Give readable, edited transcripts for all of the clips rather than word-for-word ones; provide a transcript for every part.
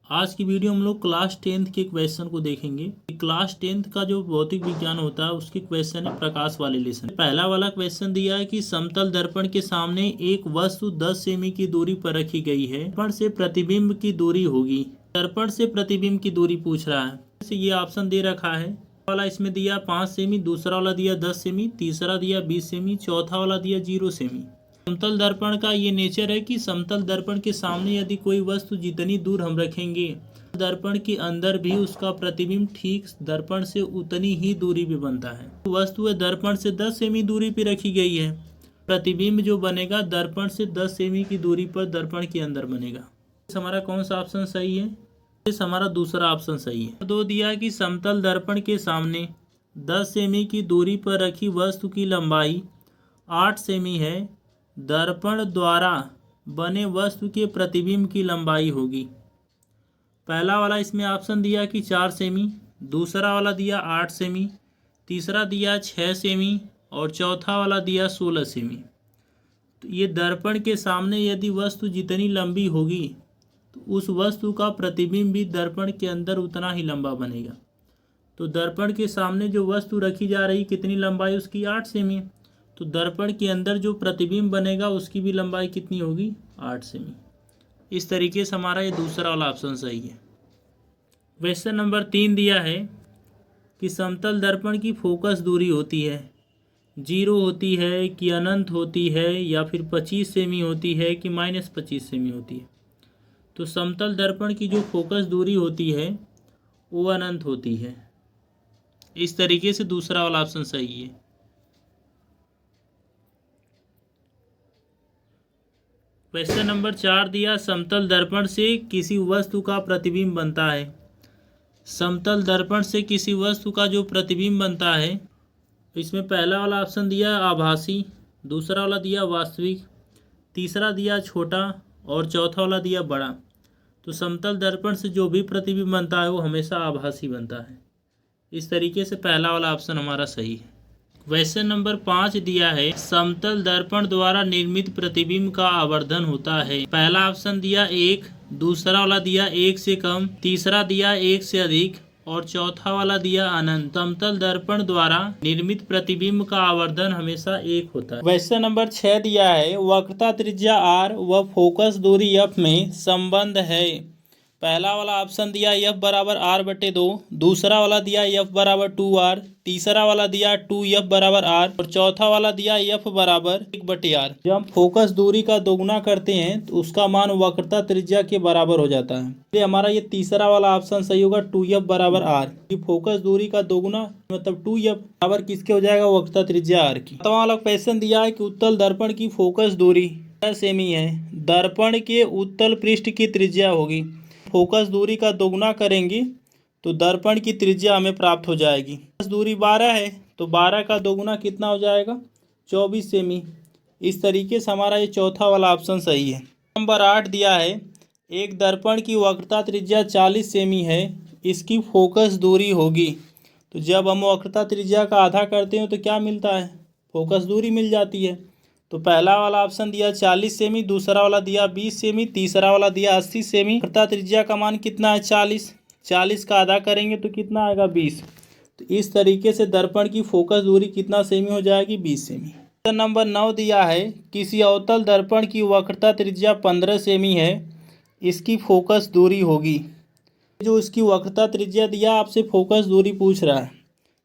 आज की वीडियो हम लोग क्लास 10th के क्वेश्चन को देखेंगे। क्लास 10th का जो भौतिक विज्ञान होता है उसके क्वेश्चन है प्रकाश वाले लेसन। पहला वाला क्वेश्चन दिया है कि समतल दर्पण के सामने एक वस्तु 10 सेमी की दूरी पर रखी गई है। दर्पण से प्रतिबिंब की दूरी होगी। दर्पण से प्रतिबिंब की दूरी पूछ रहा है। ये ऑप्शन दे रखा है। वाला इसमें दिया 5 सेमी, दूसरा वाला दिया 10 सेमी, तीसरा दिया 20 सेमी, चौथा वाला दिया 0 सेमी। समतल दर्पण का ये नेचर है कि समतल दर्पण के सामने यदि कोई वस्तु जितनी दूर हम रखेंगे दर्पण के अंदर भी उसका प्रतिबिंब ठीक दर्पण से उतनी ही दूरी पे बनता है। वस्तु दर्पण से 10 सेमी दूरी पे रखी गई है, प्रतिबिंब जो बनेगा दर्पण से 10 सेमी की दूरी पर दर्पण के अंदर बनेगा। हमारा कौन सा ऑप्शन सही है? इस हमारा दूसरा ऑप्शन सही है। दो दिया कि समतल दर्पण के सामने 10 सेमी की दूरी पर रखी वस्तु की लंबाई 8 सेमी है। दर्पण द्वारा बने वस्तु के प्रतिबिंब की लंबाई होगी। पहला वाला इसमें ऑप्शन दिया कि 4 सेमी, दूसरा वाला दिया 8 सेमी, तीसरा दिया 6 सेमी और चौथा वाला दिया 16 सेमी। तो ये दर्पण के सामने यदि वस्तु जितनी लंबी होगी तो उस वस्तु का प्रतिबिंब भी दर्पण के अंदर उतना ही लंबा बनेगा। तो दर्पण के सामने जो वस्तु रखी जा रही कितनी लंबाई उसकी 8 सेमी, तो दर्पण के अंदर जो प्रतिबिंब बनेगा उसकी भी लंबाई कितनी होगी 8 सेमी। इस तरीके से हमारा ये दूसरा वाला ऑप्शन सही है। क्वेश्चन नंबर 3 दिया है कि समतल दर्पण की फोकस दूरी होती है 0 होती है कि अनंत होती है या फिर 25 सेमी होती है कि -25 सेमी होती है। तो समतल दर्पण की जो फोकस दूरी होती है वो अनंत होती है। इस तरीके से दूसरा वाला ऑप्शन सही है। क्वेश्चन नंबर 4 दिया समतल दर्पण से किसी वस्तु का प्रतिबिंब बनता है। समतल दर्पण से किसी वस्तु का जो प्रतिबिंब बनता है इसमें पहला वाला ऑप्शन दिया आभासी, दूसरा वाला दिया वास्तविक, तीसरा दिया छोटा और चौथा वाला दिया बड़ा। तो समतल दर्पण से जो भी प्रतिबिंब बनता है वो हमेशा आभासी बनता है। इस तरीके से पहला वाला ऑप्शन हमारा सही है। क्वेश्चन नंबर 5 दिया है समतल दर्पण द्वारा निर्मित प्रतिबिंब का आवर्धन होता है। पहला ऑप्शन दिया 1, दूसरा वाला दिया 1 से कम, तीसरा दिया 1 से अधिक और चौथा वाला दिया अनंत। समतल दर्पण द्वारा निर्मित प्रतिबिंब का आवर्धन हमेशा 1 होता है। क्वेश्चन नंबर 6 दिया है वक्रता त्रिज्या r व फोकस दूरी f में संबंध है। पहला वाला ऑप्शन दिया f बराबर r/2, दूसरा वाला दिया f बराबर 2r, तीसरा वाला दिया 2f बराबर r और चौथा वाला दिया f बराबर 1/r। जब हम फोकस दूरी का दोगुना करते हैं तो उसका मान वक्रता त्रिज्या के बराबर हो जाता है। इसलिए हमारा ये तीसरा वाला ऑप्शन सही होगा 2f बराबर r। फोकस दूरी का दोगुना मतलब 2f बराबर किसके हो जाएगा वक्रता त्रिज्या r की। सातवां वाला क्वेश्चन दिया है कि उत्तल दर्पण की फोकस दूरी 10 सेमी है। दर्पण के उत्तल पृष्ठ की त्रिज्या होगी। फोकस दूरी का दोगुना करेंगे तो दर्पण की त्रिज्या हमें प्राप्त हो जाएगी। फोकस दूरी 12 है तो 12 का दोगुना कितना हो जाएगा 24 सेमी। इस तरीके से हमारा ये चौथा वाला ऑप्शन सही है। नंबर 8 दिया है एक दर्पण की वक्रता त्रिज्या 40 सेमी है, इसकी फोकस दूरी होगी। तो जब हम वक्रता त्रिज्या का आधा करते हैं तो क्या मिलता है फोकस दूरी मिल जाती है। तो पहला वाला ऑप्शन दिया 40 सेमी, दूसरा वाला दिया 20 सेमी, तीसरा वाला दिया 80 सेमी। वक्रता त्रिज्या का मान कितना है 40 का आधा करेंगे तो कितना आएगा 20। तो इस तरीके से दर्पण की फोकस दूरी कितना सेमी हो जाएगी 20 सेमी। क्वेश्चन नंबर 9 दिया है किसी अवतल दर्पण की वक्रता त्रिज्या 15 सेमी है, इसकी फोकस दूरी होगी। जो इसकी वक्रता त्रिज्या दिया आपसे फोकस दूरी पूछ रहा है।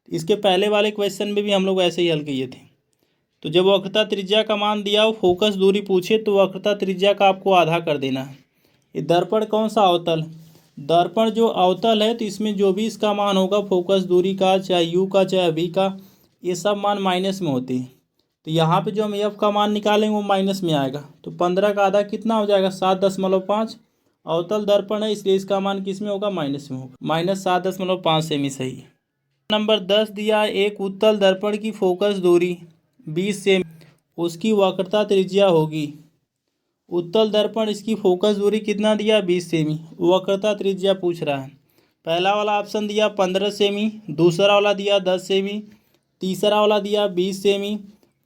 इसके पहले वाले क्वेश्चन में भी हम लोग ऐसे ही हल किए थे। तो जब वक्रता त्रिज्या का मान दिया हो फोकस दूरी पूछे तो वक्रता त्रिज्या का आपको आधा कर देना है। ये दर्पण कौन सा अवतल, दर्पण जो अवतल है तो इसमें जो भी इसका मान होगा फोकस दूरी का चाहे u का चाहे v का ये सब मान माइनस में होते हैं। तो यहाँ पे जो हम f का मान निकालेंगे वो माइनस में आएगा। तो 15 का आधा कितना हो जाएगा 7.5। अवतल दर्पण है इसलिए इसका मान किस में होगा माइनस में होगा, -7.5 सेमी सही है। नंबर 10 दिया एक उत्तल दर्पण की फोकस दूरी 20 सेमी, उसकी वक्रता त्रिज्या होगी। उत्तल दर्पण इसकी फोकस दूरी कितना दिया 20 सेमी, वक्रता त्रिज्या पूछ रहा है। पहला वाला ऑप्शन दिया 15 सेमी, दूसरा वाला दिया 10 सेमी, तीसरा वाला दिया 20 सेमी,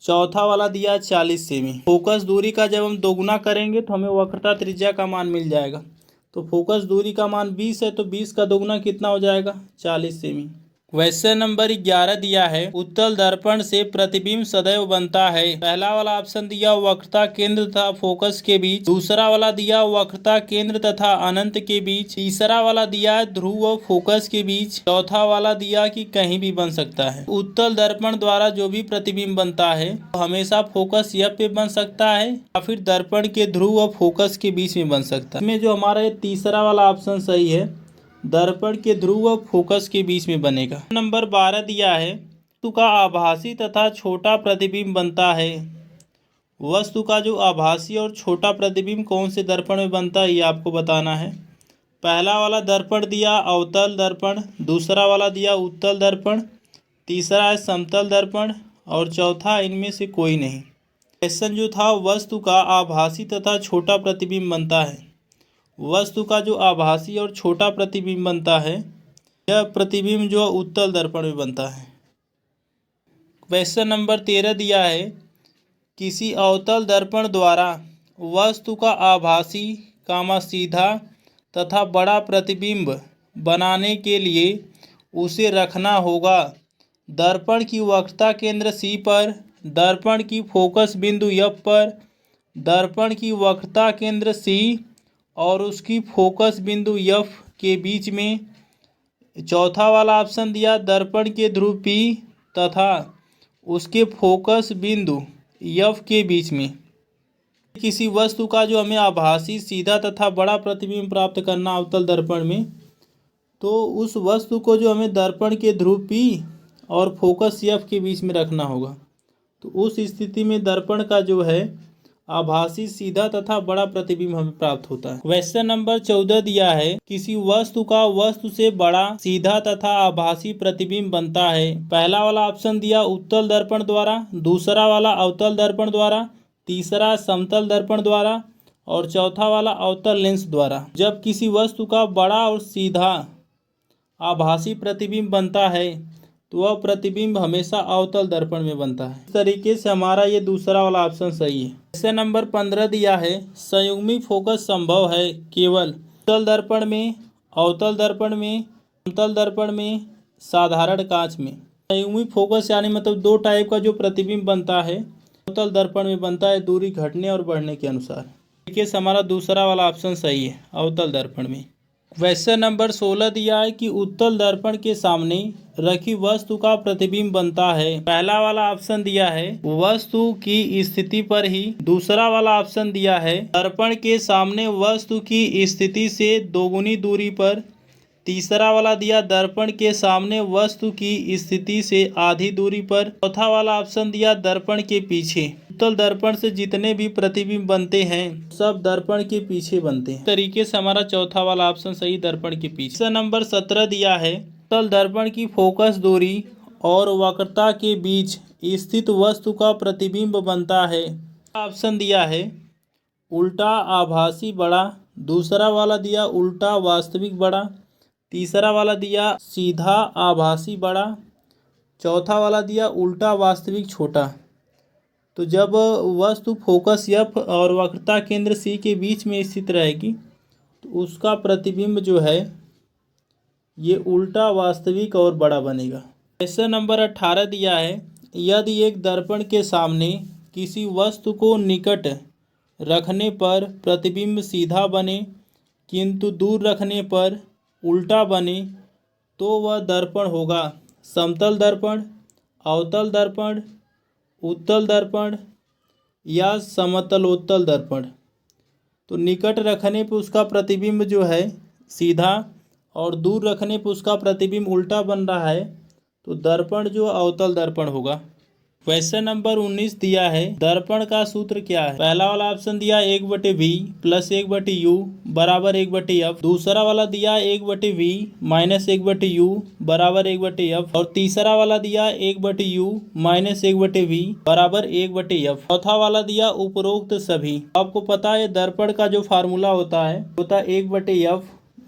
चौथा वाला दिया 40 सेमी। फोकस दूरी का जब हम दोगुना करेंगे तो हमें वक्रता त्रिज्या का मान मिल जाएगा। तो फोकस दूरी का मान 20 है, तो 20 का दोगुना कितना हो जाएगा, 40 सेमी। क्वेश्चन नंबर 11 दिया है, उत्तल दर्पण से प्रतिबिंब सदैव बनता है। पहला वाला ऑप्शन दिया वक्रता केंद्र तथा फोकस के बीच, दूसरा वाला दिया वक्रता केंद्र तथा अनंत के बीच, तीसरा वाला दिया ध्रुव व फोकस के बीच, चौथा वाला दिया कि कहीं भी बन सकता है। उत्तल दर्पण द्वारा जो भी प्रतिबिंब बनता है वो हमेशा फोकस एफ पे बन सकता है या फिर दर्पण के ध्रुव व फोकस के बीच में बन सकता है। इसमें जो हमारा ये तीसरा वाला ऑप्शन सही है, दर्पण के ध्रुव व फोकस के बीच में बनेगा। नंबर 12 दिया है, वस्तु का आभासी तथा छोटा प्रतिबिंब बनता है। वस्तु का जो आभासी और छोटा प्रतिबिंब कौन से दर्पण में बनता है ये आपको बताना है। पहला वाला दर्पण दिया अवतल दर्पण, दूसरा वाला दिया उत्तल दर्पण, तीसरा है समतल दर्पण और चौथा इनमें से कोई नहीं। क्वेश्चन जो था, वस्तु का आभासी तथा छोटा प्रतिबिंब बनता है। वस्तु का जो आभासी और छोटा प्रतिबिंब बनता है, यह प्रतिबिंब जो उत्तल दर्पण में बनता है। क्वेश्चन नंबर 13 दिया है, किसी अवतल दर्पण द्वारा वस्तु का आभासी सीधा तथा बड़ा प्रतिबिंब बनाने के लिए उसे रखना होगा दर्पण की वक्रता केंद्र C पर, दर्पण की फोकस बिंदु F पर, दर्पण की वक्रता केंद्र C और उसकी फोकस बिंदु F के बीच में। चौथा वाला ऑप्शन दिया दर्पण के ध्रुव P तथा उसके फोकस बिंदु F के बीच में। किसी वस्तु का जो हमें आभासी सीधा तथा बड़ा प्रतिबिंब प्राप्त करना अवतल दर्पण में, तो उस वस्तु को जो हमें दर्पण के ध्रुव P और फोकस F के बीच में रखना होगा। तो उस स्थिति में दर्पण का जो है आभासी सीधा तथा बड़ा प्रतिबिंब हमें प्राप्त होता है। क्वेश्चन नंबर 14 दिया है, किसी वस्तु का वस्तु से बड़ा सीधा तथा आभासी प्रतिबिंब बनता है। पहला वाला ऑप्शन दिया उत्तल दर्पण द्वारा, दूसरा वाला अवतल दर्पण द्वारा, तीसरा समतल दर्पण द्वारा और चौथा वाला अवतल लेंस द्वारा। जब किसी वस्तु का बड़ा और सीधा आभासी प्रतिबिंब बनता है तो वह प्रतिबिंब हमेशा अवतल दर्पण में बनता है। इस तरीके से हमारा ये दूसरा वाला ऑप्शन सही है। क्वेश्चन नंबर 15 दिया है, संयुग्मी फोकस संभव है केवल उत्तल दर्पण में, अवतल दर्पण में, समतल दर्पण में, साधारण कांच में। संयुग्मी फोकस यानी मतलब दो टाइप का जो प्रतिबिंब बनता है अवतल दर्पण में बनता है, दूरी घटने और बढ़ने के अनुसार। तरीके से हमारा दूसरा वाला ऑप्शन सही है, अवतल दर्पण में। क्वेश्चन नंबर 16 दिया है कि उत्तल दर्पण के सामने रखी वस्तु का प्रतिबिंब बनता है। पहला वाला ऑप्शन दिया है वस्तु की स्थिति पर ही, दूसरा वाला ऑप्शन दिया है दर्पण के सामने वस्तु की स्थिति से दोगुनी दूरी पर, तीसरा वाला दिया दर्पण के सामने वस्तु की स्थिति से आधी दूरी पर, चौथा वाला ऑप्शन दिया दर्पण के पीछे। उत्तल दर्पण से जितने भी प्रतिबिंब बनते हैं सब दर्पण के पीछे बनते हैं। तरीके से हमारा चौथा वाला ऑप्शन सही, दर्पण के पीछे। क्वेश्चन नंबर 17 दिया है, उत्तल दर्पण की फोकस दूरी और वक्रता के बीच स्थित वस्तु का प्रतिबिंब बनता है। ऑप्शन दिया है उल्टा आभासी बड़ा, दूसरा वाला दिया उल्टा वास्तविक बड़ा, तीसरा वाला दिया सीधा आभासी बड़ा, चौथा वाला दिया उल्टा वास्तविक छोटा। तो जब वस्तु फोकस F और वक्रता केंद्र C के बीच में स्थित रहेगी तो उसका प्रतिबिंब जो है ये उल्टा वास्तविक और बड़ा बनेगा। क्वेश्चन नंबर 18 दिया है, यदि एक दर्पण के सामने किसी वस्तु को निकट रखने पर प्रतिबिंब सीधा बने किंतु दूर रखने पर उल्टा बने तो वह दर्पण होगा समतल दर्पण, अवतल दर्पण, उत्तल दर्पण या समतलोत्तल दर्पण। तो निकट रखने पर उसका प्रतिबिंब जो है सीधा और दूर रखने पर उसका प्रतिबिंब उल्टा बन रहा है तो दर्पण जो अवतल दर्पण होगा। क्वेश्चन नंबर 19 दिया है, दर्पण का सूत्र क्या है। पहला वाला ऑप्शन दिया 1/V प्लस 1/U बराबर 1/F, दूसरा वाला दिया 1/V माइनस 1/U बराबर 1/F और तीसरा वाला दिया 1/U माइनस 1/V बराबर 1/F, चौथा वाला दिया उपरोक्त सभी। आपको पता है दर्पण का जो फार्मूला होता है 1/F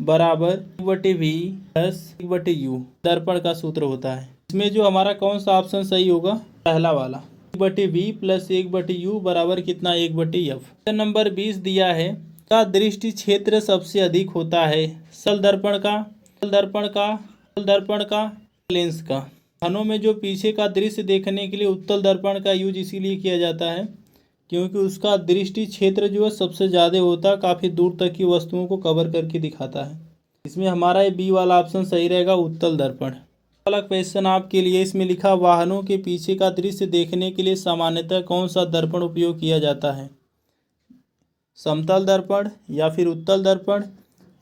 बराबर 1/V प्लस 1/U दर्पण का सूत्र होता है। इसमें जो हमारा कौन सा ऑप्शन सही होगा, पहला वाला 1/V प्लस 1/U बराबर कितना 1/F। क्वेश्चन नंबर 20 दिया है, का दृष्टि क्षेत्र सबसे अधिक होता है? सल दर्पण का, लेंस का। वाहनों में जो पीछे का दृश्य देखने के लिए उत्तल दर्पण का यूज इसीलिए किया जाता है क्योंकि उसका दृष्टि क्षेत्र जो है सबसे ज़्यादा होता है, काफ़ी दूर तक की वस्तुओं को कवर करके दिखाता है। इसमें हमारा ये बी वाला ऑप्शन सही रहेगा, उत्तल दर्पण। वाला क्वेश्चन आपके लिए, इसमें लिखा वाहनों के पीछे का दृश्य देखने के लिए सामान्यतः कौन सा दर्पण उपयोग किया जाता है? समतल दर्पण या फिर उत्तल दर्पण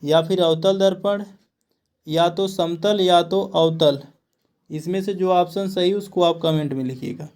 या फिर अवतल दर्पण, या तो समतल या तो अवतल। इसमें से जो ऑप्शन सही उसको आप कमेंट में लिखिएगा।